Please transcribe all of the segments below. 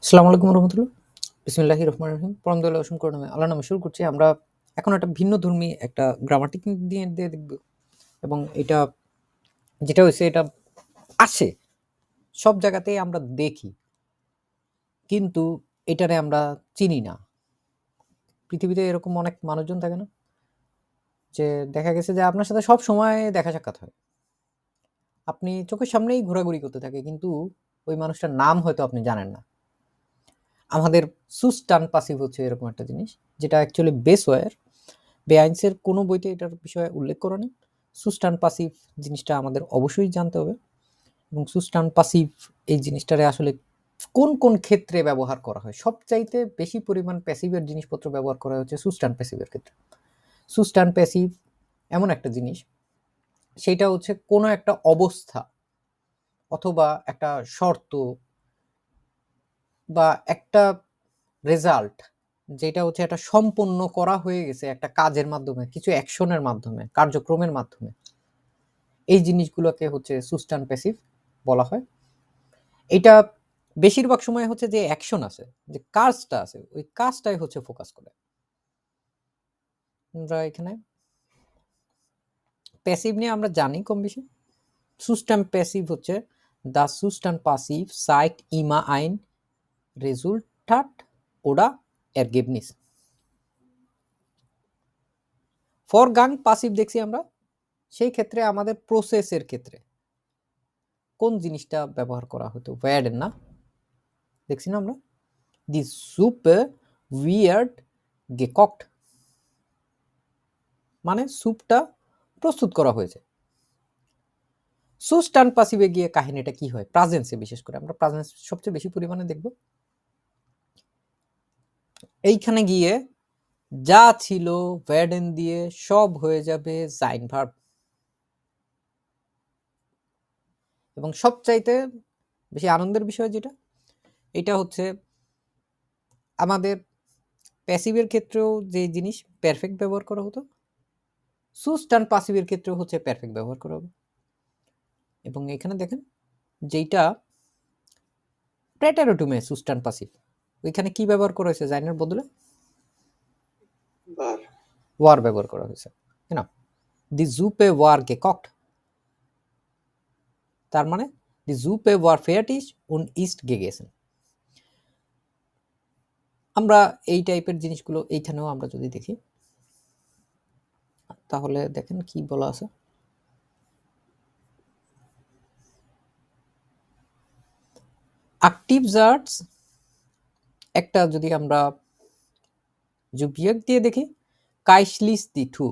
আসসালামু আলাইকুম রহমতুল্লাহ। বিসমিল্লাহির রহমানির রহিম। পরম দয়ালু অসীম করুণাময় আল্লাহর নামে শুরু করছি। আমরা এখন একটা ভিন্নধর্মী একটা গ্রামাটিক দিয়ে দেখব, এবং এটা যেটা হইছে এটা আসে সব জায়গাতেই আমরা দেখি, কিন্তু এটারে আমরা চিনি না। পৃথিবীতে এরকম অনেক মানুষজন থাকে না, যে দেখা গেছে যে আপনার সাথে সব সময় দেখা সাক্ষাৎ হয়, আপনি চোখের সামনেই ঘোরাঘুরি করতে থাকে, কিন্তু ওই মানুষটার নাম হয়তো আপনি জানেন না। আমাদের সুস্টান পাসিভ হচ্ছে এরকম একটা জিনিস, যেটা অ্যাকচুয়ালি বেসওয়্যার বেআইনসের কোনো বইতে এটার বিষয়ে উল্লেখ করে না। সুস্টান পাসিভ জিনিসটা আমাদের অবশ্যই জানতে হবে, এবং সুস্টান পাসিভ এই জিনিসটারে আসলে কোন কোন ক্ষেত্রে ব্যবহার করা হয়। সবচাইতে বেশি পরিমাণ প্যাসিভের জিনিসপত্র ব্যবহার করা হচ্ছে সুস্টান প্যাসিভের ক্ষেত্রে। সুস্টান প্যাসিভ এমন একটা জিনিস, সেটা হচ্ছে কোনো একটা অবস্থা অথবা একটা শর্ত বা একটা রেজাল্ট, যেটা হচ্ছে একটা সম্পন্ন করা হয়ে গেছে একটা কাজের মাধ্যমে, কিছু অ্যাকশনের মাধ্যমে, কার্যক্রমের মাধ্যমে। এই জিনিসগুলোকে হচ্ছে সুস্টান প্যাসিভ বলা হয়। এটা বেশিরভাগ সময় হচ্ছে যে অ্যাকশন আছে, যে কাজটা আছে, ওই কাজটাই হচ্ছে ফোকাস করে। আমরা এখানে প্যাসিভ নিয়ে আমরা জানি কম বেশি। সুস্টান প্যাসিভ হচ্ছে দা সুস্টান পাসিভ সাইট ইমা আইন রেজুল্টাট ওডা এরগেবনিস। ফর গাং পাসিভ দেখছি আমরা, সেই ক্ষেত্রে আমাদের প্রসেসের ক্ষেত্রে কোন জিনিসটা ব্যবহার করা হতো, ওয়ার্ডেন না, দেখছি না আমরা, দি সুপ উইয়ার্ড গেকক্ট, মানে স্যুপটা প্রস্তুত করা হয়েছে। সুস্টান পাসিভে গিয়ে কাহিনীটা কি হয়, প্রেজেন্সে বিশেষ করে আমরা প্রেজেন্স সবচেয়ে বেশি পরিমাণে দেখব। এইখানে গিয়ে যা ছিল ওয়ার্ডেন দিয়ে সব হয়ে যাবে জাইন ভার্ব, এবং সবচাইতে বেশি আনন্দের বিষয় যেটা, এটা হচ্ছে আমাদের প্যাসিভের ক্ষেত্রেও যে জিনিস পারফেক্ট ব্যবহার করা হতো, সুস্টান পাসিভের ক্ষেত্রেও হচ্ছে পারফেক্ট ব্যবহার করা হবে। এবং এখানে দেখেন যেইটা প্রেটারোটুমে সুস্টান পাসিভ, ওইখানে কি ব্যবহার করা হয়েছে, জাইনের বদলে ওয়ার ব্যবহার করা হয়েছে, তাই না? দি জুপে ওয়ার গেকক্ট, তার মানে দি জুপে ওয়ার ফেয়াটিস উন ইস্ট গেগেছেন। আমরা এই টাইপের জিনিসগুলো এইখানেও আমরা যদি দেখি, তাহলে দেখেন কি বলা আছে। অ্যাক্টিভ জার্টস একটা যদি আমরা জুপিয়াক দিয়ে দেখি, কাইশলিস দি টু,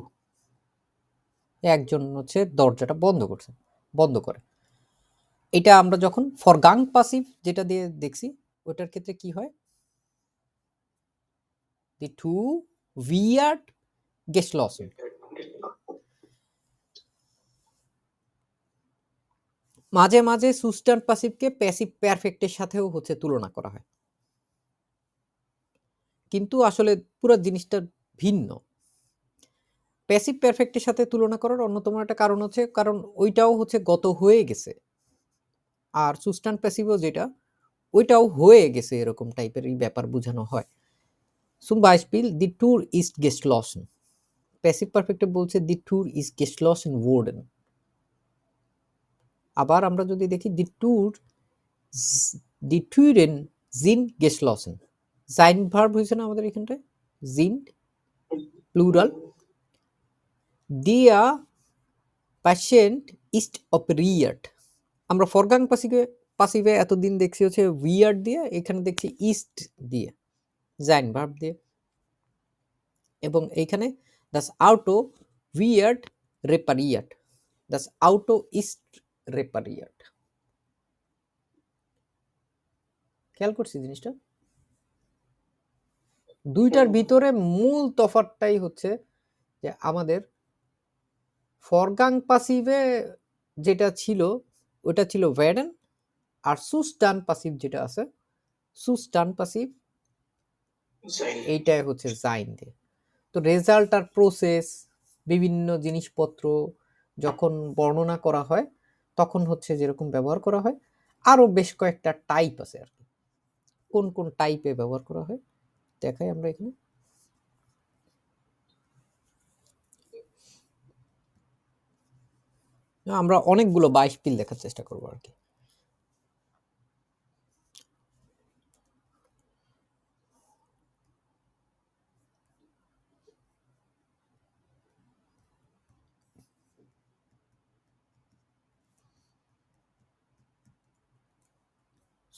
একজন হচ্ছে দরজাটা বন্ধ করে। এটা আমরা যখন ফরগাং পাসিভ যেটা দিয়ে দেখছি, ওটার ক্ষেত্রে কি হয়, দি টু উইয়ার্ড গেসলসেন। মাঝে মাঝে সুস্টান পাসিভকে প্যাসিভ পারফেক্টের সাথেও হচ্ছে তুলনা করা হয়, কিন্তু আসলে পুরো জিনিসটা ভিন্ন। প্যাসিভ পারফেক্টের সাথে তুলনা করার অন্যতম একটা কারণ হচ্ছে, কারণ ওইটাও হচ্ছে গত হয়ে গেছে, আর সুস্টান প্যাসিভও যেটা, ওইটাও হয়ে গেছে, এরকম টাইপের এই ব্যাপার বোঝানো হয়। Zum Beispiel die Tour ist geschlossen. Passive পারফেক্টে বলছে দি ট্যুর ইজ geschlossen worden। আবার আমরা যদি দেখি দি ট্যুরেন sind geschlossen, সাইন ভার্ব হয়েছে না আমাদের এখানটায়, sind প্লুরাল, দিয়া patient ist operiert। আমরা ফরগাং পাসিভে এতদিন দেখছি হচ্ছে উইয়ার্ড দিয়ে, এখানে দেখছি ইস্ট দিয়ে, সাইন ভার্ব দিয়ে। এবং এইখানে das Auto wird repariert, das Auto ist repariert। খেয়াল করছি জিনিসটা, দুইটার ভিতরে মূল তফাৎটাই হচ্ছে যে আমাদের ফরগাং পাসিভে যেটা ছিল ওটা ছিল ওয়ার্ডেন, আর সুস্টান পাসিভ যেটা আছে, সুস্টান পাসিভ এইটাই হচ্ছে জাইন দিয়ে। তো রেজাল্ট আর প্রসেস, বিভিন্ন জিনিসপত্র যখন বর্ণনা করা হয় তখন হচ্ছে যেরকম ব্যবহার করা হয়, আরো বেশ কয়েকটা টাইপ আছে আর কি। কোন কোন টাইপে ব্যবহার করা হয় দেখাই আমরা এখানে। আমরা অনেকগুলো 22 পিল দেখার চেষ্টা করবো আর কি।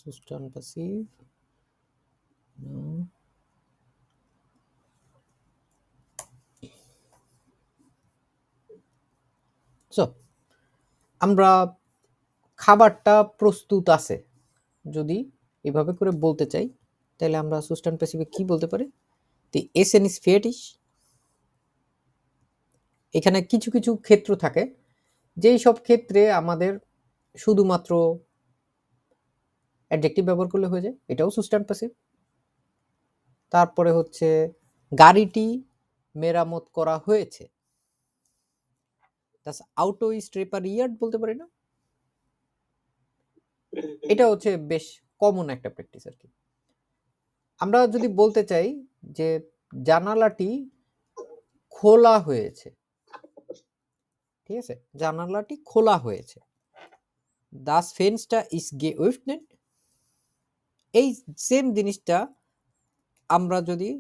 Substantive passive. No. So, আমরা খাবারটা প্রস্তুত আছে যদি এভাবে করে বলতে চাই, তাহলে আমরা substantive passive কি বলতে পারি? The Essen is fertig. এখানে কিছু কিছু ক্ষেত্র থাকে যেই সব ক্ষেত্রে আমাদের শুধুমাত্র অ্যাডজেক্টিভ ব্যবহার করলে হয়ে যায়, এটাও substantive passive। তারপরে হচ্ছে গাড়িটি মেরামত করা হয়েছে, das Auto ist repariert বলতে পারি না? এটা হচ্ছে বেশ কমন একটা প্র্যাকটিস আর কি। আমরা যদি বলতে চাই যে জানালাটি খোলা হয়েছে, ঠিক আছে, জানালাটি খোলা হয়েছে, das Fenster ist geöffnet। এই সেম জিনিসটা আমরা যদি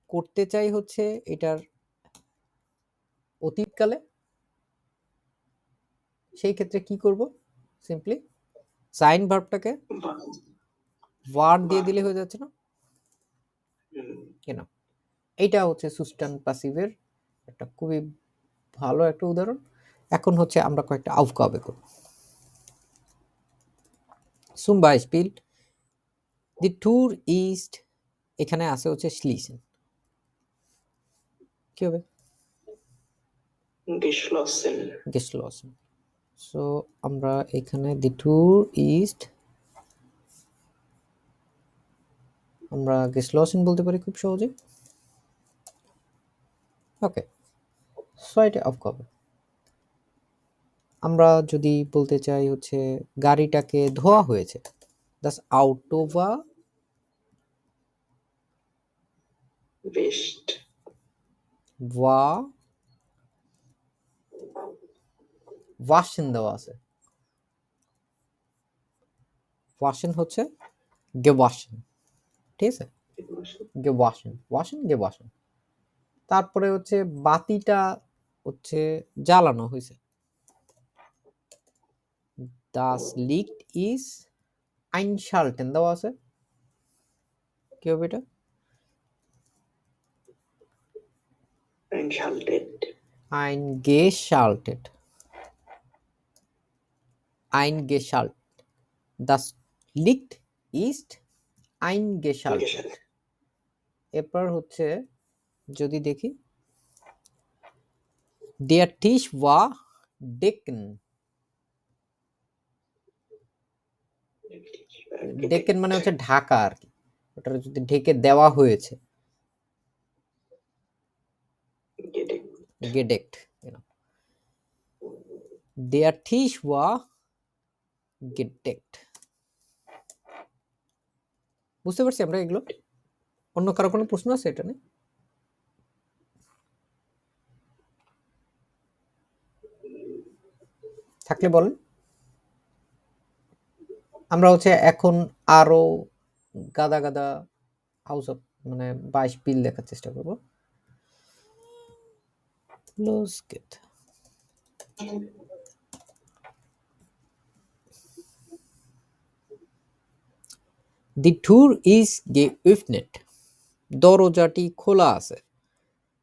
করতে চাই হচ্ছে এটার অতীতকালে, সেই ক্ষেত্রে কি করব? সিম্পলি সাইন ভার্বটাকে ওয়ার দিয়ে দিলে হয়ে যাচ্ছে না কেন? এইটা হচ্ছে সুস্টান প্যাসিভের একটা খুবই ভালো একটা উদাহরণ। এখন হচ্ছে আমরা কয়েকটা আউফগাবে করব। Zum Beispiel die Tour ist, এখানে আছে হচ্ছে schließen, কি হবে? geschlossen। geschlossen। সো আমরা এখানে die Tour ist আমরা geschlossen বলতে পারি খুব সহজে। ওকে, ছয়টা আউফগাবে। আমরা যদি বলতে চাই হচ্ছে গাড়িটাকে ধোয়া হয়েছে, das Auto war wischt। waschen দেওয়া আছে, waschen হচ্ছে gewaschen, ঠিক আছে, gewaschen। তারপরে হচ্ছে বাতিটা হচ্ছে জ্বালানো হয়েছে, das Licht ist einschalten দেওয়া আছে, কি হবে এটা? einschaltet। eingeschaltet। das Licht ist eingeschaltet। এরপর হচ্ছে যদি দেখি der Tisch war decken, decken মানে হচ্ছে ঢাকা আর কি, ওটা যদি ঢেকে দেওয়া হয়েছে, gedeckt, der Tisch war gedeckt। বুঝতে পারছি আমরা এগুলো? অন্য কারো কোনো প্রশ্ন আছে এটা নিয়ে? থাকলে বলেন। আমরা হচ্ছে এখন আরো গাদা গাদা হাউস অফ মানে 22 পিল দেখার চেষ্টা করব। Los geht's। Die Tür ist geöffnet, দরজাটি খোলা আছে,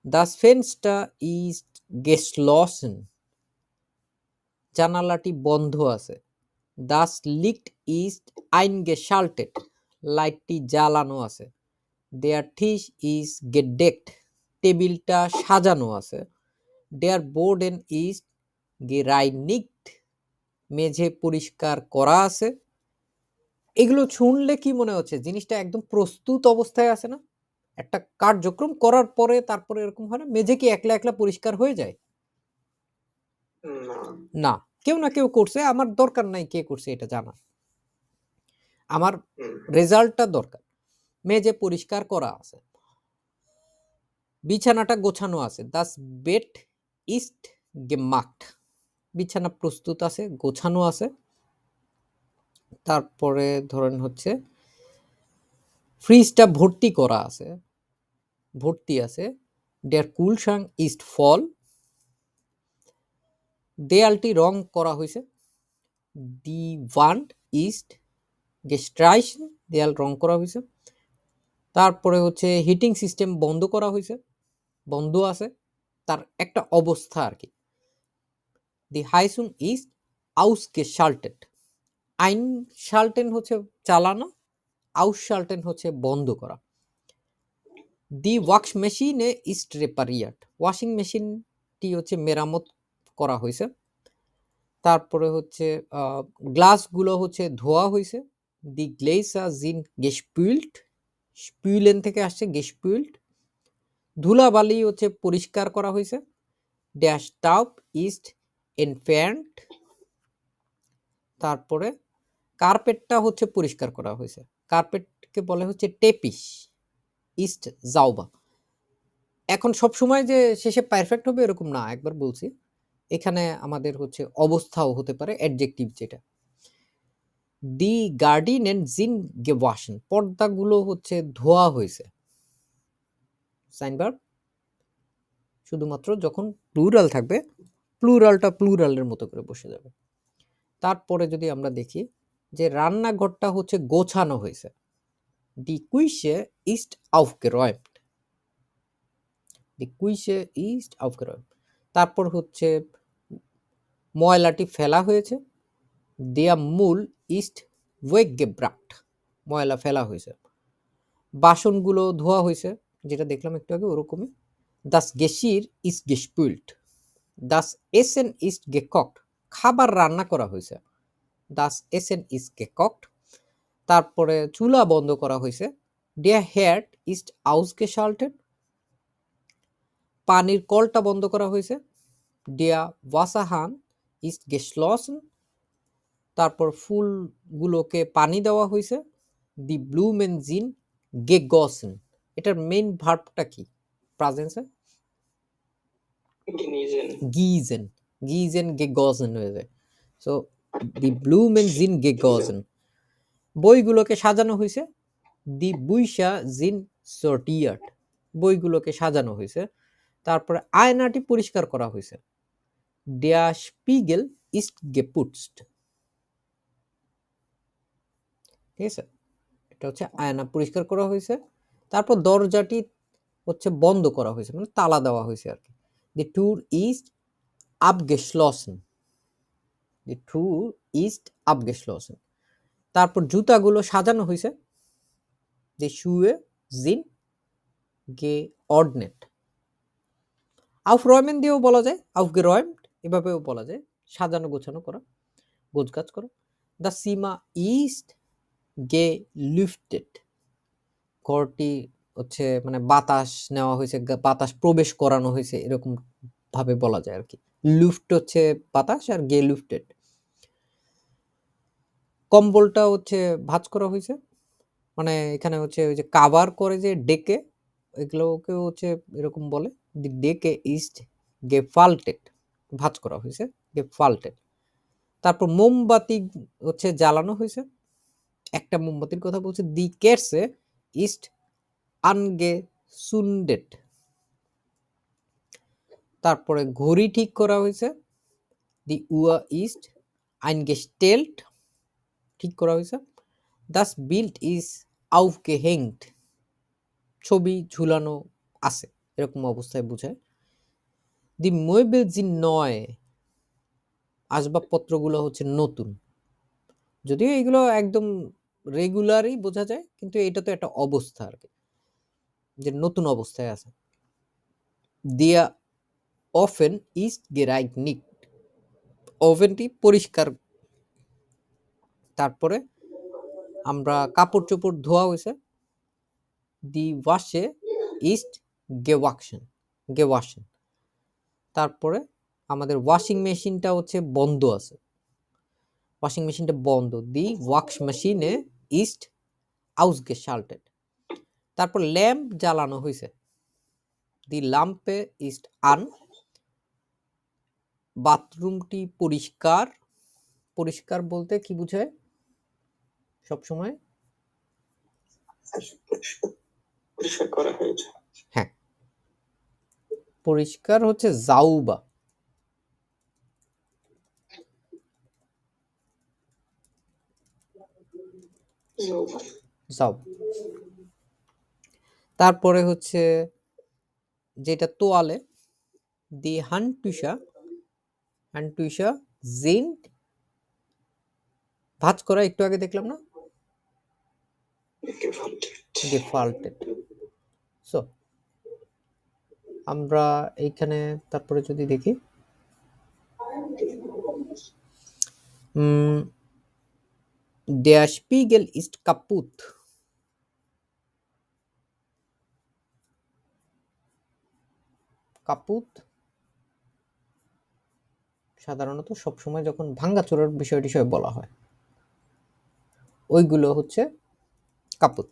das Fenster ist geschlossen, জানালাটি বন্ধ আছে, das Licht ist eingeschaltet, লাইটটি জ্বালানো আছে, der Tisch ist gedeckt, টেবিলটা সাজানো আছে, der Boden ist gereinigt, মেঝে পরিষ্কার করা আছে। এগুলো শুনলে কি মনে হচ্ছে জিনিসটা একদম প্রস্তুত অবস্থায় আছে না? একটা কার্যক্রম করার পরে তারপরে এরকম হয় না, মেঝে কি একলা একলা পরিষ্কার হয়ে যায়? না, কেউ না কেউ করছে, আমার দরকার নাই কে করছে এটা জানা, আমার রেজাল্টটা দরকার। মেঝে পরিষ্কার করা আছে, বিছানাটা গোছানো আছে, দাস বেড ইস্ট gemacht, বিছানা প্রস্তুত আছে, গোছানো আছে। তারপরে ধরেন হচ্ছে ফ্রিজটা ভর্তি করা আছে, ভর্তি আছে, der Kühlschrank ist voll, দেয়ালটি রং করা হয়েছে, die Wand ist gestrichen, দেয়াল রং করা হয়েছে। তারপরে হচ্ছে হিটিং সিস্টেম বন্ধ করা হয়েছে, বন্ধ আছে, তার একটা অবস্থা আর কি। দি হাইসুং ইজ ausgeschaltet, einschalten হচ্ছে চালানো, ausschalten হচ্ছে বন্ধ করা। দি ওয়াশ মেশিনে ইজ রেপারিয়াট, ওয়াশিং মেশিনটি হচ্ছে মেরামত করা হয়েছে। তারপরে হচ্ছে গ্লাসগুলো হচ্ছে ধোয়া হয়েছে, দি গ্লেসার জিন গেস্পুইল্ট, স্পুইলেন থেকে আসছে গেস্পুইল্ট। ধুলাবালি হচ্ছে পরিষ্কার করা হয়েছে, ড্যাশ টাউপ ইস্ট এনফ্যান্ট। তারপরে কার্পেটটা হচ্ছে পরিষ্কার করা হয়েছে, কার্পেটকে বলে হচ্ছে টেপিস ইস্ট জাউবা। এখন সব সময় যে শেষে পারফেক্ট হবে এরকম না, একবার বলছি, এখানে আমাদের হচ্ছে অবস্থাও হতে পারে অ্যাডজেক্টিভ যেটা। দি গার্ডিন এন্ড জিন গেওয়াশন, পর্দাগুলো হচ্ছে ধোয়া হয়েছে, সাইনভার্ব শুধুমাত্র যখন প্লুরাল থাকবে প্লুরালটা প্লুরালের মতো করে বসে যাবে। তারপরে যদি আমরা দেখি যে রান্নাঘরটা হচ্ছে গোছানো হয়েছে, দি কুইশে ইস্ট aufgeräumt, দি কুইশে ইস্ট aufgeräumt। তারপর হচ্ছে ময়লাটি ফেলা হয়েছে, দেয়া মূল ইস্ট ওয়েগেব্রাক্ট, ময়লা ফেলা হয়েছে। বাসনগুলো ধোয়া হয়েছে, যেটা দেখলাম একটু আগে ওরকমই। দাস গেশির ইস গেস্পুইল্ট, দাস এসেন ইস গেকক্ট, খাবার রান্না করা হয়েছে, দাস এসেন ইস গেকক্ট। তারপরে চুলা বন্ধ করা হয়েছে, ডিয়ার হেয়ার ইস্ট ausgeschaltet, পানির কলটা বন্ধ করা হয়েছে, ডিয়ার ওয়াসাহান ইস্ট geschlossen। তারপর ফুলগুলোকে পানি দেওয়া হয়েছে, দি ব্লুমেন জিন gegossen। এটার মেইন ভার্বটা কি প্রেজেন্সে? গিজেন, গিজেন gegossen হয়ে যায়। সো দি ব্লুমেন জিন gegossen। বইগুলোকে সাজানো হয়েছে, দি বুইশা জিন sortiert, বইগুলোকে সাজানো হয়েছে। তারপরে আয়নাটি পরিষ্কার করা হয়েছে, der Spiegel ist geputzt, ঠিক আছে, এটা হচ্ছে আয়না পরিষ্কার করা হয়েছে। তারপর দরজাটি হচ্ছে বন্ধ করা হয়েছে, মানে তালা দেওয়া হয়েছে আর কি। দি ট্যুর ইস্ট abgeschlossen, দি ট্যুর ইস্ট abgeschlossen। তারপর জুতাগুলো সাজানো হয়েছে, দি Schuhe sind geordnet। aufräumen দিয়েও বলা যায়, aufgeräumt এভাবেও বলা যায়, সাজানো গোছানো করা, গোছগাছ করা। দ্য সীমা ইস্ট gelüftet, ঘরটি হচ্ছে মানে বাতাস নেওয়া হয়েছে, বাতাস প্রবেশ করানো হয়েছে, এরকম ভাবে বলা যায় আর কি। লুফট হচ্ছে বাতাস আর gelüftet। কম্বলটা হচ্ছে ভাঁজ করা হয়েছে, মানে এখানে হচ্ছে ওই যে কাভার করে যে ডেকে, এগুলোকে হচ্ছে এরকম বলে, দি ডেকে ইস্ট gefaltet, ভাঁজ করা হয়েছে, gefaltet। তারপর মোমবাতি হচ্ছে জ্বালানো হয়েছে, একটা মোমবাতির কথা বলছে, দি কেরসে ইস্ট angezündet। তারপরে ঘড়ি ঠিক করা হয়েছে, দি উয়া ইস্ট eingestellt, ঠিক করা হয়েছে। das Bild ist aufgehängt, ছবি ঝুলানো আছে, এরকম অবস্থায় বোঝায়। দি Möbel sind neu, আসবাবপত্রগুলো হচ্ছে নতুন, যদিও এগুলো একদম রেগুলারই বোঝা যায়, কিন্তু এটা তো একটা অবস্থা আর কি, যে নতুন অবস্থায় আছে। দিয়া Ofen ist gereinigt, ওভেনটি পরিষ্কার। তারপরে আমরা কাপড় চোপড় ধোয়া হয়েছে, দি ওয়াশে ইস্ট gewaschen, gewaschen। তারপরে আমাদের ওয়াশিং মেশিনটা হচ্ছে বন্ধ আছে, ওয়াশিং মেশিনটা বন্ধ, দি ওয়াশ মেশিনে ইস্ট ausgeschaltet। তারপর ল্যাম্প জ্বালানো হয়েছে, দি ল্যাম্পে ইজ আন, বাথরুমটি পরিষ্কার। পরিষ্কার বলতে কি বুঝায় সবসময়? পরিষ্কার করা হয়েছে। হ্যাঁ, পরিষ্কার হচ্ছে জাউবা। জাউ। তারপরে হচ্ছে যেটা তোয়ালে, দি হান্টুইশা জিন্ড, ভাঁজ করা, একটু আগে দেখলাম না, গেফাল্টেড। সো আমরা এইখানে তারপরে যদি দেখি Der Spiegel ist kaputt. কাপুত সাধারণত সবসময় যখন ভাঙ্গাচোরার বিষয় টিষয় বলা হয় ওইগুলো হচ্ছে কাপুত।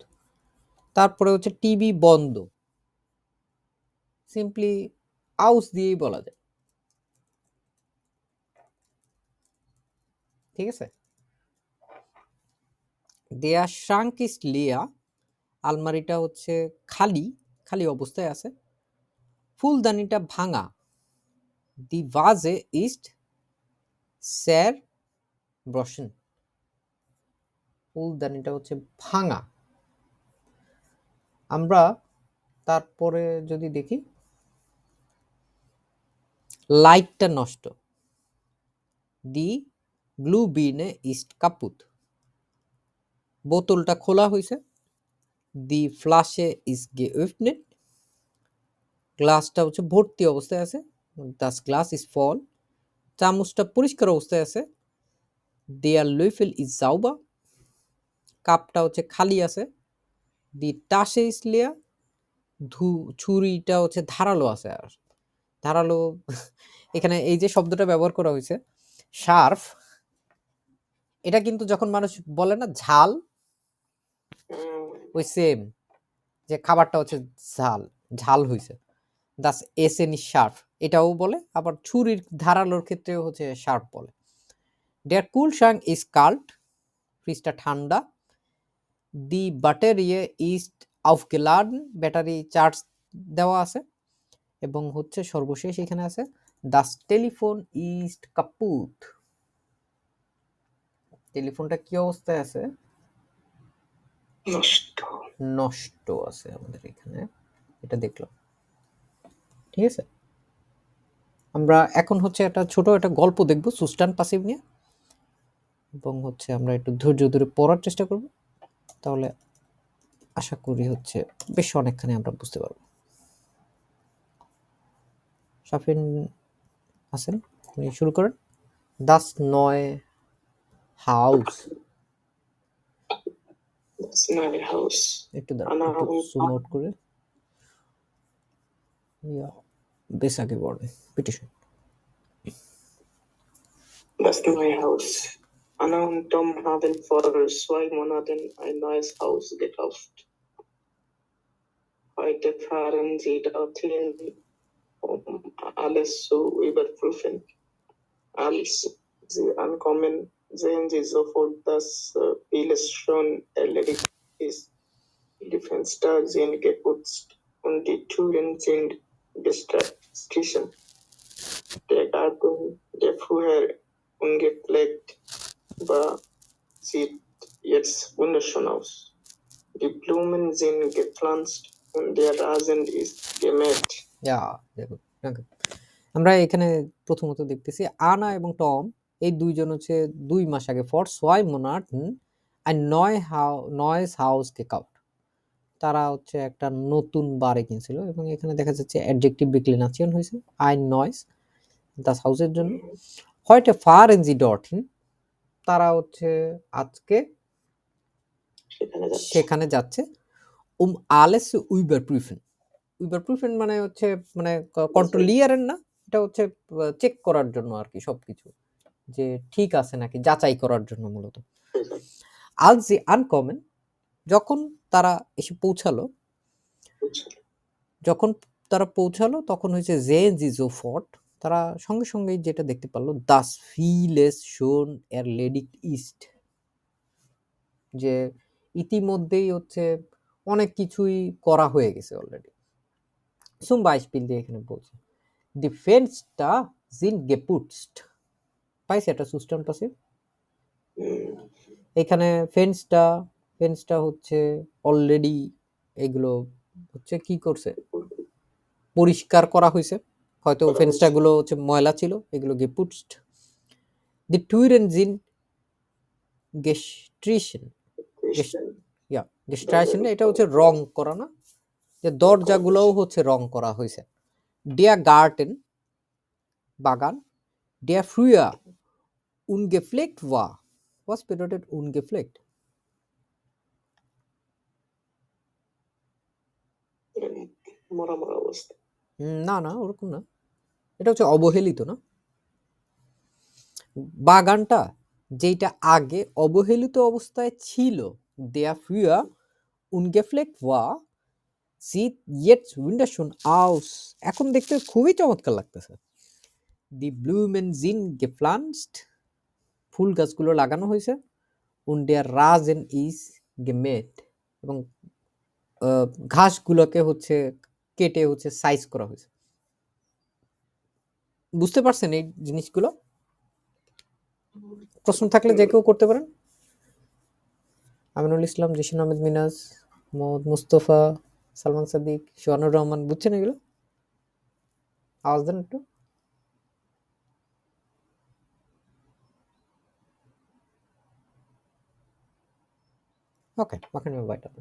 তারপরে হচ্ছে টিভি বন্ধ, সিম্পলি আউস দিয়েই বলা যায়, ঠিক আছে। দেয়া শাঙ্ক ইস লিয়া, আলমারিটা হচ্ছে খালি, খালি অবস্থায় আছে। ফুলদানিটা ভাঙা, দি ভাজে ইস্ট স্যার ব্রশন, ফুলদানিটা হচ্ছে ভাঙা। আমরা তারপরে যদি দেখি লাইটটা নষ্ট, দি গ্লু বিনে ইস্ট কাপুত, বোতলটা খোলা হয়েছে, দি ফ্লাশে ইস geöffnet, গ্লাসটা হচ্ছে ভর্তি অবস্থায় আছে, দাস গ্লাস ইজ ফল, চামচটা পরিষ্কার অবস্থায় আছে, দেয়ার লুইফেল ইজ জাউবা, কাপটা হচ্ছে খালি আছে, দি টাসে ইস লেয়া, ছুরিটা হচ্ছে ধারালো আছে। আর ধারালো এখানে এই যে শব্দটা ব্যবহার করা হয়েছে শার্প, এটা কিন্তু যখন মানুষ বলে না ঝাল, ওই সেম, যে খাবারটা হচ্ছে ঝাল, ঝাল হয়েছে, দাস এসেন ইজ শার্প, এটাও বলে। আবার ছুরির ধারালোর ক্ষেত্রেও হচ্ছে শার্প বলে। ডেয়ার কুল শাং ইজ কাল্ট, ফ্রিজটা ঠান্ডা। দি ব্যাটারিয়ে ইস্ট aufgeladen, ব্যাটারি চার্জ দেওয়া আছে। এবং হচ্ছে সর্বশেষ এখানে আছে দাস টেলিফোন ইস্ট কাপুট, টেলিফোনটা কি অবস্থায় আছে? নষ্ট আছে আমাদের এখানে, এটা দেখলাম, ঠিক আছে। আমরা এখন হচ্ছে একটা ছোট একটা গল্প দেখব সুস্টান পাসিভ নিয়ে, এবং হচ্ছে আমরা একটু ধৈর্য ধরে পড়ার চেষ্টা করব, তাহলে আশা করি হচ্ছে বেশ অনেকখানি আমরা বুঝতে পারবো। শাফিন আছেন, আপনি শুরু করেন। দাস নয় হাউস, একটু দাঁড়ান, একটু জুম আউট করে, বেশ আগে পড়বে petition. Das neue Haus. Anna und Tom haben vor 2 Monaten ein neues Haus gekauft. Heute fahren sie dorthin, um alles zu überprüfen. Als sie ankommen, sehen sie sofort, dass vieles schon erledigt ist. Die Fenster sind geputzt und die Türen sind gestrichen. Der Garten, der früher ungepflegt war, sieht jetzt wunderschön aus. Die Blumen sind gepflanzt und der Rasen ist gemäht. আমরা এখানে প্রথমত দেখতেছি আনা এবং Tom, এই দুইজন হচ্ছে 2 মাস আগে for Sawai মোনার্টন ein neues Haus gekauft, তারা হচ্ছে একটা নতুন বাড়ি কিনছিল। এবং এখানে দেখা যাচ্ছে অ্যাডজেক্টিভ ডিক্লিনেশন হয়েছে ein neues, das হাউসের জন্য। heute fahren sie dorthin, তারা হচ্ছে আজকে সেখানে যাচ্ছে। alles zu überprüfen, überprüfen মানে হচ্ছে মানে কন্ট্রোলিয়ারের না, এটা হচ্ছে চেক করার জন্য আর কি, সবকিছু যে ঠিক আছে নাকি যাচাই করার জন্য মূলত। als sie ankommen, যখন তারা এসে পৌঁছালো, পৌঁছালো। যখন তারা পৌঁছালো তখন হয়েছে জেনজি ফট তারা সঙ্গে সঙ্গেই যেটা দেখতে পারলো দাস ফিলেস শোন এর লেডিক ইস্ট, যে ইতিমধ্যেই হচ্ছে অনেক কিছুই করা হয়ে গেছে অলরেডি। zum Beispiel দিয়ে এখানে বলছে দি ফেন্সটা জিন গেপুটস্ট, পাইছে এটা সুস্টান পাশে হুম, এখানে ফেন্সটা হচ্ছে অলরেডি এগুলো হচ্ছে কি করছে, পরিষ্কার করা হয়েছে, হয়তো করা ফেন্সটা হয়েছে। গুলো হচ্ছে ময়লা ছিল, এগুলো গেপুটস্ট। দি টুইরেন জিন গেস্ট্রিশন, খ্রিস্টান গেস্ট্রাইশন এটা হচ্ছে রং করা না, যে দরজাগুলোও হচ্ছে রং করা হয়েছে। ডিয়া গার্টেন বাগান, ডিয়া ফ্রুয়া ungepflegt war. Was bedeutet ungepflegt? মরা মরা অবস্থা। না না ওরকম না, এটা হচ্ছে অবহেলিত না। বাগানটা যেটা আগে অবহেলিত অবস্থায় ছিল, der früher ungepflegt war sieht jetzt wunderschön aus, এখন দেখতে খুবই চমৎকার লাগতেছে। Die Blumen sind gepflanzt, ফুল গাছগুলো লাগানো হয়েছে। und der Rasen ist gemäht, এবং ঘাসগুলোকে হচ্ছে কেটে হচ্ছে সাইজ করা হয়েছে। বুঝতে পারছেন এই জিনিসগুলো? প্রশ্ন থাকলে যে কেউ করতে পারেন। আমিনুল ইসলাম, জিশান আহমেদ মিনাজ, মোহাম্মদ মুস্তফা, সালমান সাদিক, সোহানুর রহমান, বুঝছেন এগুলো? আওয়াজ দেন একটু। ওকে, machen wir weiter.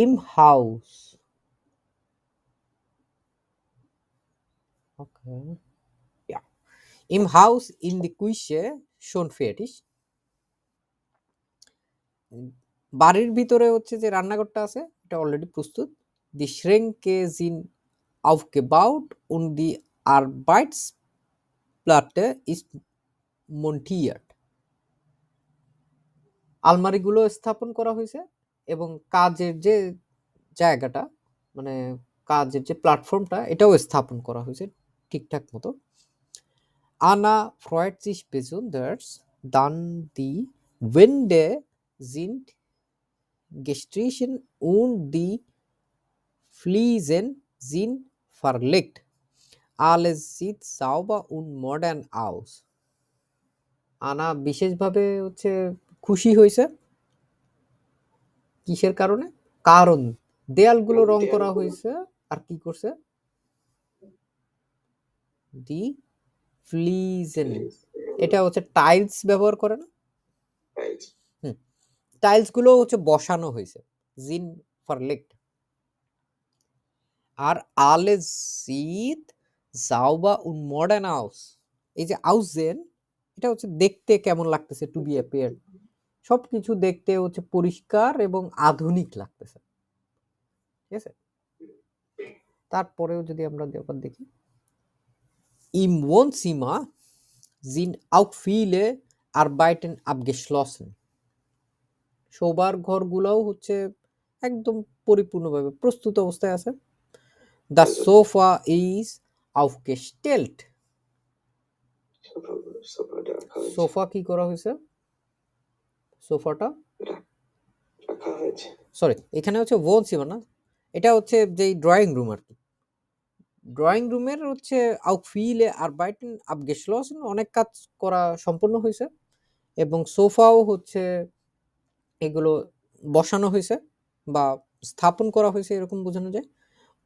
Im Haus. Okay. Ja. Im Haus in die Küche schon fertig. বাড়ির ভিতরে হচ্ছে যে রান্নাঘরটা আছে এটা অলরেডি প্রস্তুত। Die Schränke sind aufgebaut und die Arbeitsplatte ist montiert. আলমারিগুলো স্থাপন করা হয়েছে এবং কাজের যে জায়গাটা, মানে কাজের যে প্ল্যাটফর্মটা এটাও স্থাপন করা হয়েছে ঠিকঠাক মতো। Anna freut sich besonders, dann die Wände sind gestrichen und die Fliesen sind verlegt. Alles sieht sauber und modern aus. আনা বিশেষভাবে হচ্ছে খুশি হয়েছে, কিসের কারণে? কারণ দেয়ালগুলো রং করা হয়েছে আর কি করছে, দি ফ্লিজেন, এটা হচ্ছে টাইলস ব্যবহার করে না, টাইলস গুলো হচ্ছে বসানো হয়েছে, জিন ফারলেক্ট। আর আলে সিট জাউবা উন মডার্ন হাউস, এই যে আউসেন এটা হচ্ছে দেখতে কেমন লাগতেছে, টু বি অ্যাপিয়ার, সবকিছু দেখতে হচ্ছে পরিষ্কার এবং আধুনিক লাগতেছে, ঠিক আছে। তারপরেও যদি আমরা আবার দেখি, im Wohnzimmer sind auch viele Arbeiten abgeschlossen. শোবার ঘরগুলোও হচ্ছে একদম পরিপূর্ণভাবে প্রস্তুত অবস্থায় আছে। The sofa is aufgestellt. Sofa কি করা হয়েছে, সোফাটা রাখা হয়েছে। সরি এখানে হচ্ছে Wohnzimmer না, এটা হচ্ছে যে ড্রয়িং রুম আর কি। ড্রয়িং রুমের হচ্ছে auch viele Arbeiten abgeschlossen, অনেক কাজ করা সম্পূর্ণ হয়েছে এবং সোফাও হচ্ছে এগুলো বসানো হয়েছে বা স্থাপন করা হয়েছে এরকম বোঝানো যায়।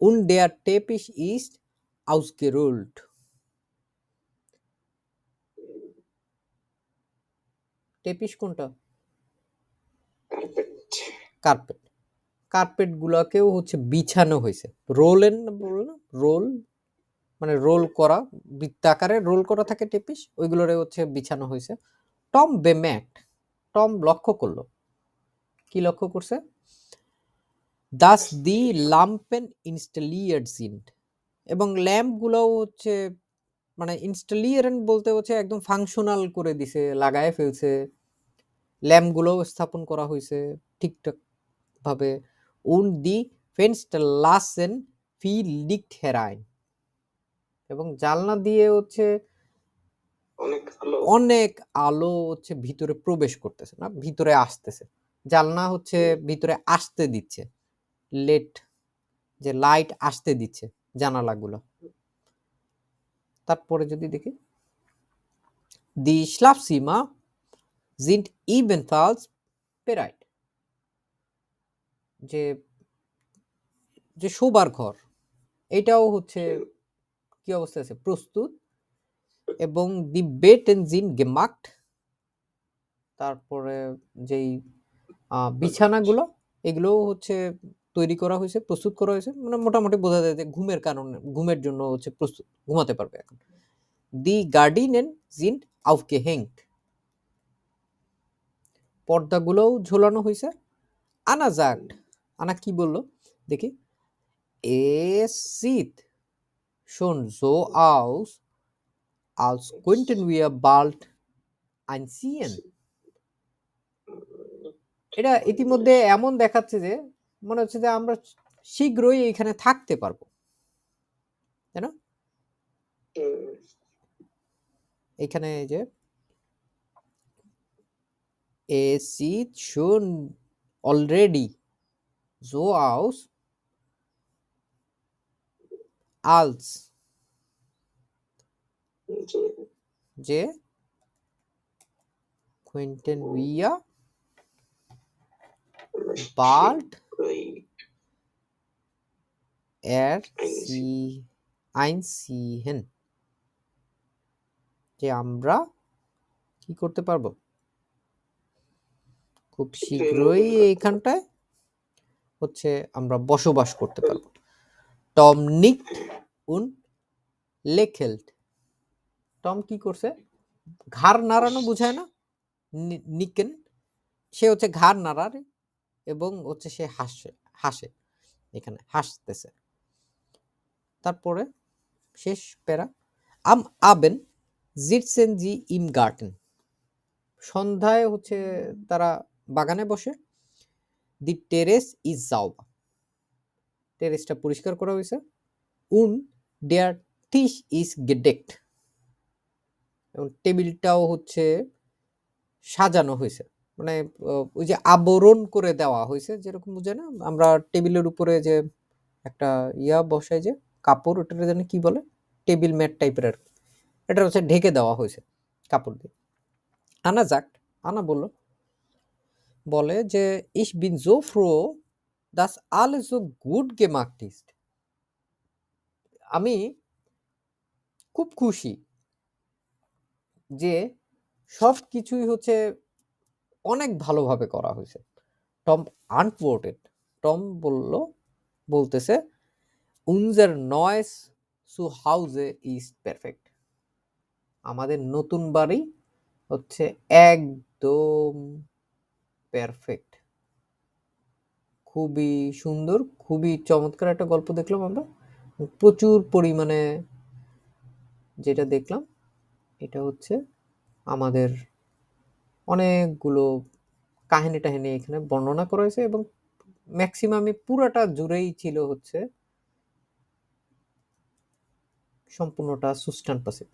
Und der Teppich ist ausgerollt. টেপিস কোনটা? কার্পেট। কার্পেট। কার্পেট গুলাকেও হচ্ছে বিছানো হয়েছে। রোলেন বলে না, রোল মানে রোল করা, বৃত্তাকারে রোল করা থাকে টেপিস, ওইগুলোরে হচ্ছে বিছানো হয়েছে। টম বেম্যাট, টম লক্ষ্য করলো, কি লক্ষ্য করছে? দাস দি লাম্পেন ইনস্টলিয়ার্ড সিন্ট, এবং ল্যাম্প গুলাও হচ্ছে মানে ইনস্টলিয়ারেন বলতে হচ্ছে একদম ফাংশনাল করে দিছে, লাগায় ফেলছে। ল্যাম্প গুলোও স্থাপন করা হয়েছে ঠিকঠাক ভাবে। und die Fenster lassen viel Licht herein এবং জানলা দিয়ে হচ্ছে অনেক আলো হচ্ছে ভিতরে প্রবেশ করতেছে না ভিতরে আসতেছে জানলা হচ্ছে ভিতরে আসতে দিচ্ছে লেট যে লাইট আসতে দিচ্ছে জানালাগুলো তারপরে যদি দেখি Die Schlafzimmer sind ebenfalls bereit যে যে শোবার ঘর এটাও হচ্ছে কি অবস্থা আছে প্রস্তুত এবং দি বেডেন জিন gemacht তারপরে যেই বিছানাগুলো এগুলোও হচ্ছে তৈরি করা হয়েছে প্রস্তুত করা হয়েছে মানে মোটামুটি বোঝা যায় যে ঘুমের কারণে ঘুমের জন্য হচ্ছে প্রস্তুত ঘুমাতে পারবে এখন দি গার্ডিনেন জিন aufgehängt পর্দাগুলোও ঝোলানো হয়েছে আনা sagt আনা কি বললো দেখি es sieht schon so aus als könnten wir bald einziehen এটা ইতিমধ্যে এমন দেখাচ্ছে যে মনে হচ্ছে যে আমরা শীঘ্রই এখানে থাকতে পারবো তাই না এখানে যে es sieht schon already so aus als যে könnten wir bald einziehen যে আমরা কি করতে পারবো খুব শীঘ্রই এইখানটায় হচ্ছে আমরা বসবাস করতে পারবো Tom nickt und lächelt Tom কি করছে ঘাড় নাড়ানো বোঝায় না নিকেন সে হচ্ছে ঘাড় নাড়ারে এবং হচ্ছে সে হাসে এখানে হাসতেছে তারপরে শেষ প্যারা am Abend sitzen sie im Garten সন্ধ্যায় হচ্ছে তারা বাগানে বসে দি টেরেস ইজ sauber টেরেসটা পরিষ্কার করা হয়েছে und der Tisch ist gedeckt এবং টেবিলটাও হচ্ছে সাজানো হয়েছে মানে ওই যে আবরণ করে দেওয়া হয়েছে যেরকম বুঝে না আমরা টেবিলের উপরে যে একটা বসাই যে কাপড় ওটার জানি কি বলে টেবিল ম্যাট টাইপের আর এটা হচ্ছে ঢেকে দেওয়া হয়েছে কাপড় দিয়ে আনা যাক আনা বলে যে ich bin so froh dass alles so gut gemacht ist আমি খুব খুশি যে সব কিছুই হচ্ছে অনেক ভালোভাবে করা হয়েছে টম antwortet টম বলতেছে unser neues Zuhause ist perfekt আমাদের নতুন বাড়ি হচ্ছে একদম পারফেক্ট খুবই সুন্দর খুবই চমৎকার একটা গল্প দেখলাম আমরা প্রচুর পরিমাণে যেটা দেখলাম এটা হচ্ছে আমাদের অনেকগুলো কাহিনী টাহিনী এখানে বর্ণনা করা হয়েছে এবং ম্যাক্সিমামে পুরাটা জুড়েই ছিল হচ্ছে সম্পূর্ণটা সুস্টান পাসিভ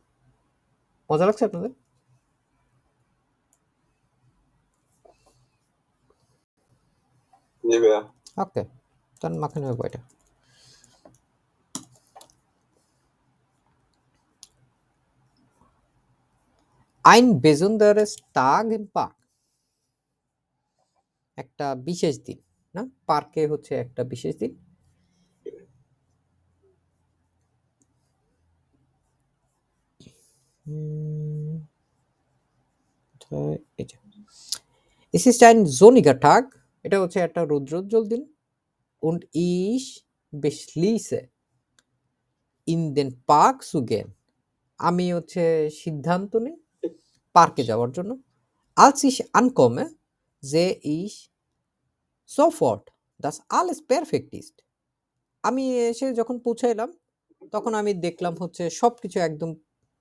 মজা লাগছে আপনাদের ওকে dann machen wir weiter ein besonderes Tag im Park একটা বিশেষ দিন না পার্কে হচ্ছে একটা বিশেষ দিন Es ist ein sonniger Tag এটা হচ্ছে একটা রৌদ্রোজ্জ্বল দিন und ich beschließe in den Park zu gehen আমি হচ্ছে সিদ্ধান্ত নিই পার্কে যাওয়ার জন্য als ich ankomme sehe ich sofort dass alles perfekt ist আমি এসে যখন পৌঁছাইলাম তখন আমি দেখলাম হচ্ছে সবকিছু একদম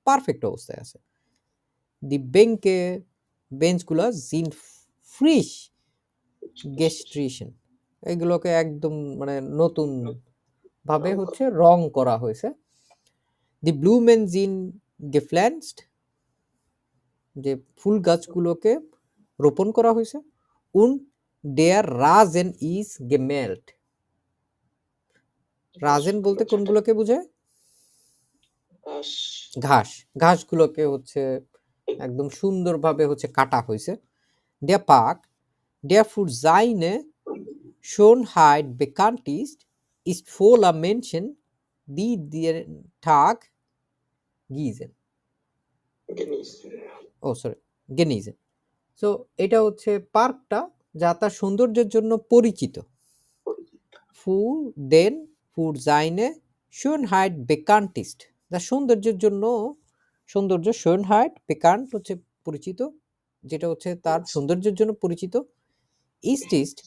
পারফেক্ট অবস্থায় আছে die বেঞ্চগুলো sind frisch gestrichen এগুলোকে একদম মানে নতুন ভাবে হচ্ছে রং করা হয়েছে। দি ব্লুমেন জিন গেফল্যান্সড, যে ফুল গাছগুলোকে রোপণ করা হয়েছে। উন ডেয়ার রাজেন ইজ গেমেল্ট। রাজেন বলতে কোনগুলোকে বোঝায়? ঘাস। ঘাস, ঘাসগুলোকে হচ্ছে একদম সুন্দরভাবে হচ্ছে কাটা হয়েছে। Der Park, der für seine Schönheit bekannt ist voller Menschen, die den Tag genießen. Sorry, genießen. So এটা হচ্ছে পার্কটা যা তার সৌন্দর্যের জন্য পরিচিত। für seine Schönheit bekannt ist, যা সৌন্দর্যের জন্য, সৌন্দর্য Schönheit bekannt হচ্ছে পরিচিত, যেটা হচ্ছে তার সৌন্দর্যের জন্য পরিচিত। ist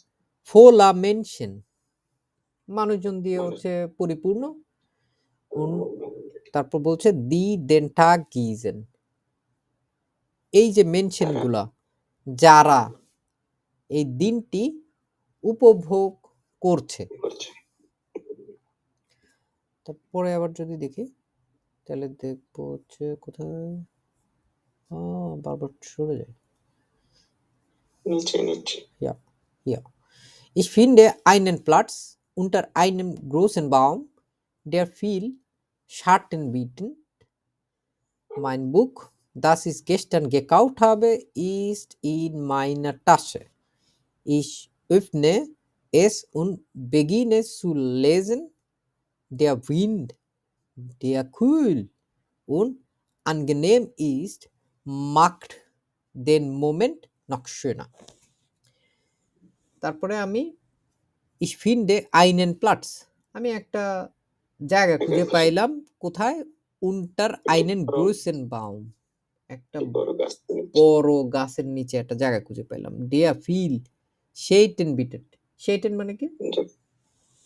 voller Menschen, মানুষজন দিয়ে হচ্ছে পরিপূর্ণ। তারপর বলছে দি den Tag genießen, এই যে মেনশনগুলা, যারা এই দিনটি উপভোগ করছে। তারপরে আবার যদি দেখি তাহলে দেখবো হচ্ছে কোথায় বারবার সরে যায়। নিচে নিচে। Ja, ja. Ich finde einen Platz unter einem großen Baum, der viel Schatten bietet. Mein Buch, das ich gestern gekauft habe, ist in meiner Tasche. Ich öffne es und beginne zu lesen. Der Wind, der kühl und angenehm ist, macht den Moment noch schöner. তারপরে আমি ich finde einen Platz, আমি একটা জায়গা খুঁজে পাইলাম। কোথায়? unter einen großen Baum, একটা বড় গাছের নিচে একটা জায়গা খুঁজে পাইলাম। der viel Schatten bietet, Schatten মানে কি?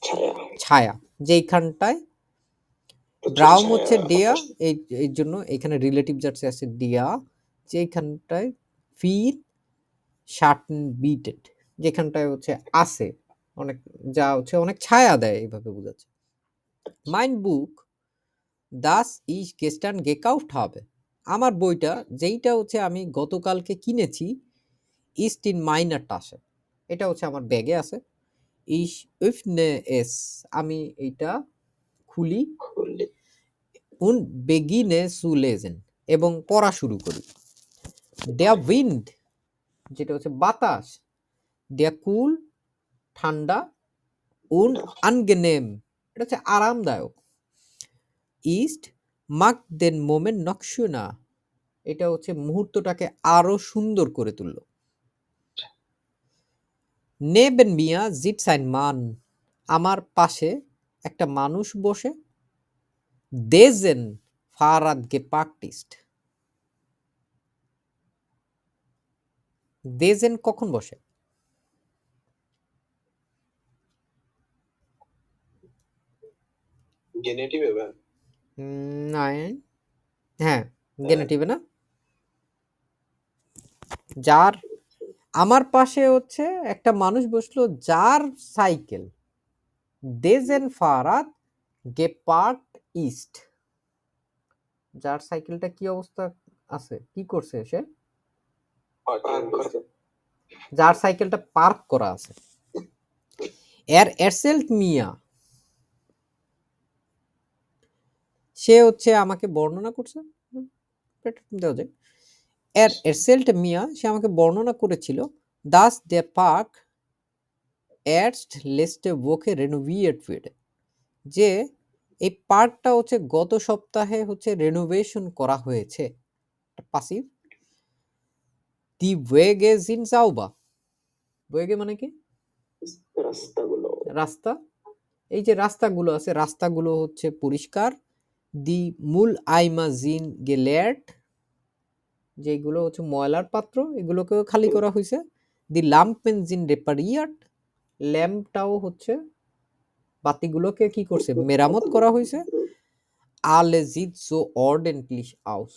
ছায়া। ছায়া, যেইখানটায় ব্রাউম হচ্ছে ডিয়া, এই জন্য এখানে রিলেটিভ জার্সি আছে ডিয়া, যেখানটায় ফিল শার্টন বিটেড, যেখানটায় হচ্ছে আছে অনেক, যা হচ্ছে অনেক ছায়া দেয়, এইভাবে বোঝাচ্ছে। মাইন বুক দাস ইজ গেস্টান গেকাউট হবে, আমার বইটা যেইটা হচ্ছে আমি গতকালকে কিনেছি, ইস্ট ইন মাইনার টাসে, এটা হচ্ছে আমার ব্যাগে আছে। ইস উফনে এস, আমি এইটা খুলি। উন বেগিনে সু লেজেন, এবং পড়া শুরু করি। দেয়া উইন্ড, যেটা হচ্ছে বাতাস, দেয়া কুল ঠান্ডা, উন আনগেনেম, এটা হচ্ছে আরামদায়ক। ইস্ট মাক দেন মোমেন্ট নকশুনা, এটা হচ্ছে মুহূর্তটাকে আরো সুন্দর করে তুলল। নেবেন মিয়া জিট সাইন মান, আমার পাশে একটা মানুষ বসে। দেজেন ফারাদ গে পার্টিস্ট, দেজেন কখন বসে? জেনেটিভে বা নাই, হ্যাঁ জেনেটিভে না। যার, আমার পাশে হচ্ছে একটা মানুষ বসলো যার সাইকেল দেজেন ফারাদ গেপার্ট ইস্ট, যার সাইকেলটা কি অবস্থা আছে, কি করছে সে? যার সাইকেলটা পার্ক করা আছে। এর এরসেল্ট মিয়া, সে হচ্ছে আমাকে বর্ণনা করছে। দেওয়া যায় এর এরসেল্ট মিয়া, সে আমাকে বর্ণনা করেছিল। দাস দে পার্ক এরস্ট লেস্টে ওকে রেনোভিয়েট ফিড, যে এই পার্কটা হচ্ছে গত সপ্তাহে হচ্ছে রেনোভেশন করা হয়েছে। পাসিভ। দি ওয়েগে জিন জাউবা, ওয়েগে মানে কি? রাস্তাগুলো। রাস্তা, এই যে রাস্তাগুলো আছে, রাস্তাগুলো হচ্ছে পরিষ্কার। দি মূল আইমা জিন গেলেট, যেগুলো হচ্ছে ময়লার পাত্র, এগুলোকেও খালি করা হয়েছে। দি লাম্পেন জিন রেপারিয়াট, ল্যাম্পটাও হচ্ছে, বাতিগুলোকে কি করছে, মেরামত করা হয়েছে। আলে জিত সো অর্ডেন্টলি আউস,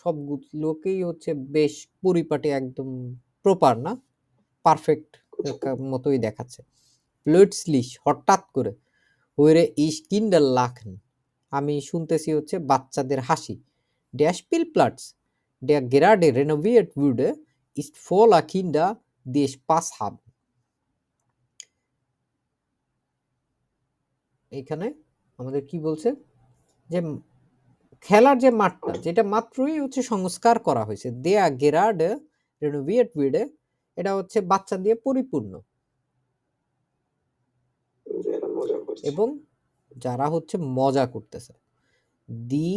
সবগুলোকেই হচ্ছে বেশ পরিপাটি, একদম প্রপার না, পারফেক্ট মতোই দেখাচ্ছে। প্লুটসলিশ হঠাৎ করে, হইরে ইস কিন্ডার লাখেন, আমি শুনতেছি হচ্ছে বাচ্চাদের হাসি, ড্যাশ পিল প্লাটস ড্যার গেরাডে রেনোভিয়েট উডে ইস্ট ফোলা কিন্ডা দেশ পাস হাব। এইখানে আমাদের কি বলছে যে খেলার যে মাঠটা যেটা মাত্রই হচ্ছে সংস্কার করা হয়েছে, দেয়া গেরাডে রেনোভিয়েট উডে, এটা হচ্ছে বাচ্চা দিয়ে পরিপূর্ণ, যারা মজা করছে। এবং যারা হচ্ছে মজা করতেছে। দি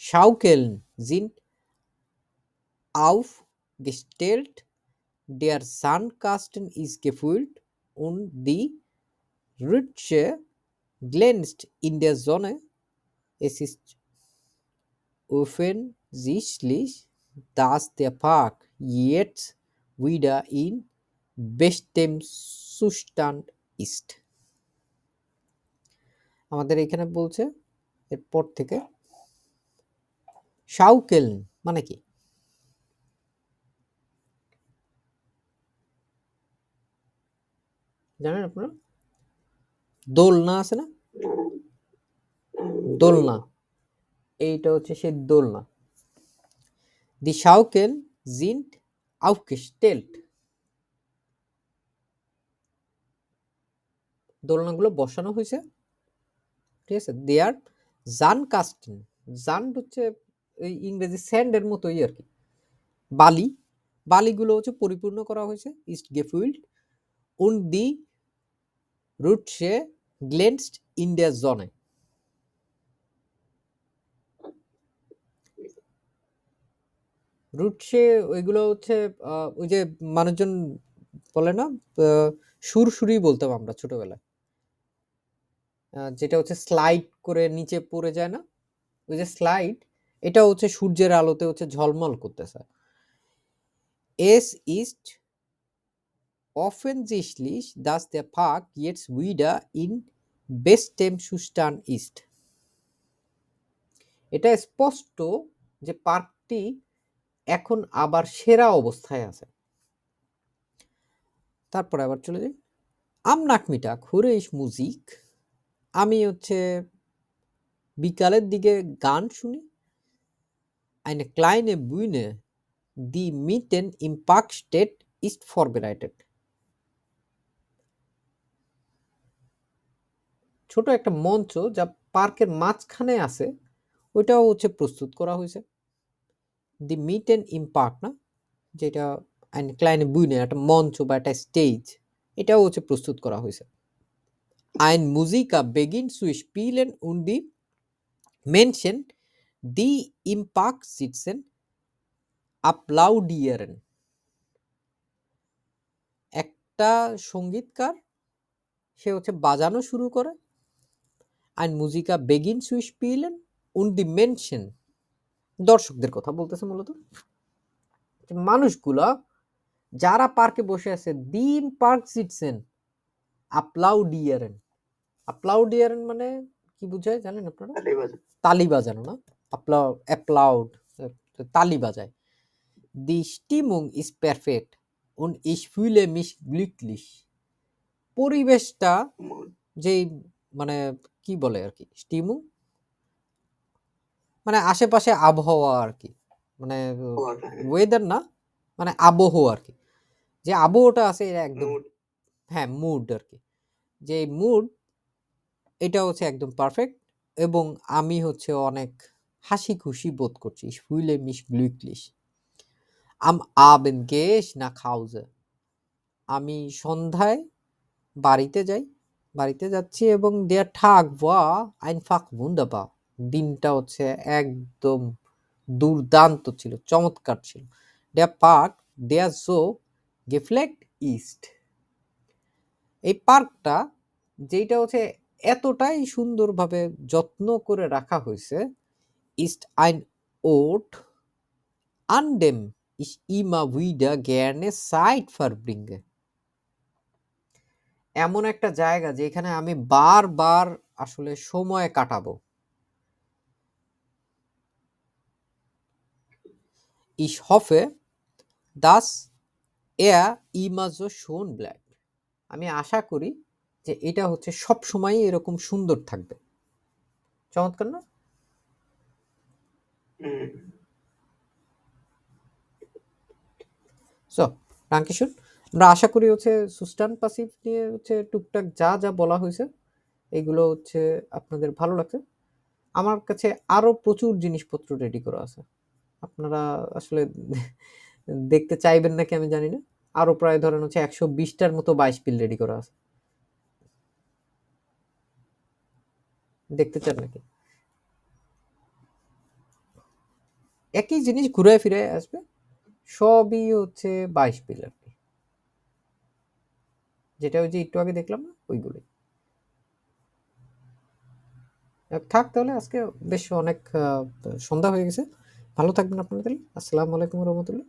Schaukeln sind aufgestellt, der Sandkasten ist gefüllt und die Rutsche glänzt in der Sonne. Es ist offensichtlich, dass der Park jetzt wieder in bestem Zustand ist. আমাদের এখানে বলছে এরপর থেকে Schaukeln মানে কি? জানেন আপনারা? দোলনা আছে না? দোলনা, এইটা হচ্ছে সেই দোলনা। Die Schaukeln sind aufgestellt, দোলনাগুলো বসানো হয়েছে, ঠিক আছে। দেয়ার জানকাস্টেন, জান্ড হচ্ছে এই ইংরেজি স্যান্ডের মতোই আর কি, বালি, বালিগুলো হচ্ছে পরিপূর্ণ করা হয়েছে, ইস্ট গেফুইল্ড উন দি রুটসে গ্লেন্সড ইন der Sonne, রুটসে ওইগুলো হচ্ছে ওই যে মানুষজন বলে না, সুরসুরি বলতাম আমরা ছোটবেলায়, যেটা হচ্ছে স্লাইড করে নিচে পড়ে যায় না, ওই যে স্লাইড, এটা হচ্ছে সূর্যের আলোতে হচ্ছে ঝলমল করতেছে। Es ist offensichtlich, dass der Park jetzt wieder in bestem Zustand ist. এটা স্পষ্ট যে পার্কটি এখন আবার সেরা অবস্থায় আছে। তারপরে আবার চলে যাই, am Nachmittag höre ich Musik, আমি হচ্ছে বিকালের দিকে গান শুনি, eine kleine Bühne, die mitten im Park steht, ist vorbereitet. ছোট একটা মঞ্চ যা পার্কের মাঝখানে আছে, ওইটাও হচ্ছে প্রস্তুত করা হয়েছে। দি মিটেন ইম পার্ক না, যেটা eine kleine Bühne, একটা মঞ্চ বা একটা স্টেজ, এটাও হচ্ছে প্রস্তুত করা হয়েছে। Ein Musiker beginnt zu spielen und die Menschen, die im Park sitzen, applaudieren. একটা সঙ্গীতকার, সে হচ্ছে বাজানো শুরু করে, ein Musiker beginnt zu spielen und die Menschen, দর্শকদের কথা বলতেছে মূলত, মানুষগুলা যারা পার্কে বসে আছে, দিম পার্ক সিটসেন অ্যাপ্লাউডিয়ারেন, অ্যাপ্লাউডিয়ারেন মানে কি বোঝায় জানেন আপনারা? তালি বাজানো না, অ্যাপ্লাউড তালি বাজায়। দি স্টিমুং ইজ পারফেক্ট und ich fühle mich glücklich, পরিবেশটা যেই মানে কি বলে আর কি, স্টিমুং মানে আশেপাশে আবহাওয়া আর কি, মানে ওয়েদার না, মানে আবহাওয়া আর কি, যে আবহাওয়াটা আছে এটা একদম, হ্যাঁ মুড আর কি, যে মুড এটা হচ্ছে একদম পারফেক্ট, এবং আমি হচ্ছে অনেক হাসি খুশি বোধ করছি। Ich fühle mich glücklich. Am Abend gehe ich nach Hause, আমি সন্ধ্যায় বাড়িতে যাই, বাড়িতে যাচ্ছি, এবং der Tag war einfach wunderbar, দিনটা হচ্ছে একদম দুর্দান্ত ছিল, চমৎকার ছিল। Der Park, der so gepflegt ist, এই পার্কটা যেটা হচ্ছে এতটাই সুন্দরভাবে যত্ন করে রাখা হয়েছে, ist ein Ort, an dem ich immer wieder gerne Zeit verbringe, এমন একটা জায়গা যেখানে আমি বারবার আসলে সময় কাটাবো। Ich hoffe, dass er immer so schön bleibt, আমি আশা করি যে এটা হচ্ছে সবসময়ই এরকম সুন্দর থাকবে। চমৎকার না? হুম। সো ডাঙ্কিশন, আমরা আশা করি হচ্ছে সুস্টান পাসিভ নিয়ে হচ্ছে টুকটাক যা যা বলা হয়েছে এগুলো হচ্ছে আপনাদের ভালো লাগছে। আমার কাছে আরো প্রচুর জিনিসপত্র রেডি করা আছে, আপনারা আসলে দেখতে চাইবেন নাকি আমি জানি না। আরো প্রায় ধরেন হচ্ছে 120টার মতো 22 পিল রেডি করা আছে, দেখতে চান নাকি? একই জিনিস ঘুরে ফিরে আসবে, সবই হচ্ছে 22 পিল আর কি, যেটা ওই যে একটু আগে দেখলাম না ওইগুলোই। থাক তাহলে, আজকে বেশ অনেক সন্ধ্যা হয়ে গেছে। ভালো থাকবেন আপনারা তাহলে। আসসালামু আলাইকুম রহমতুল্লাহ।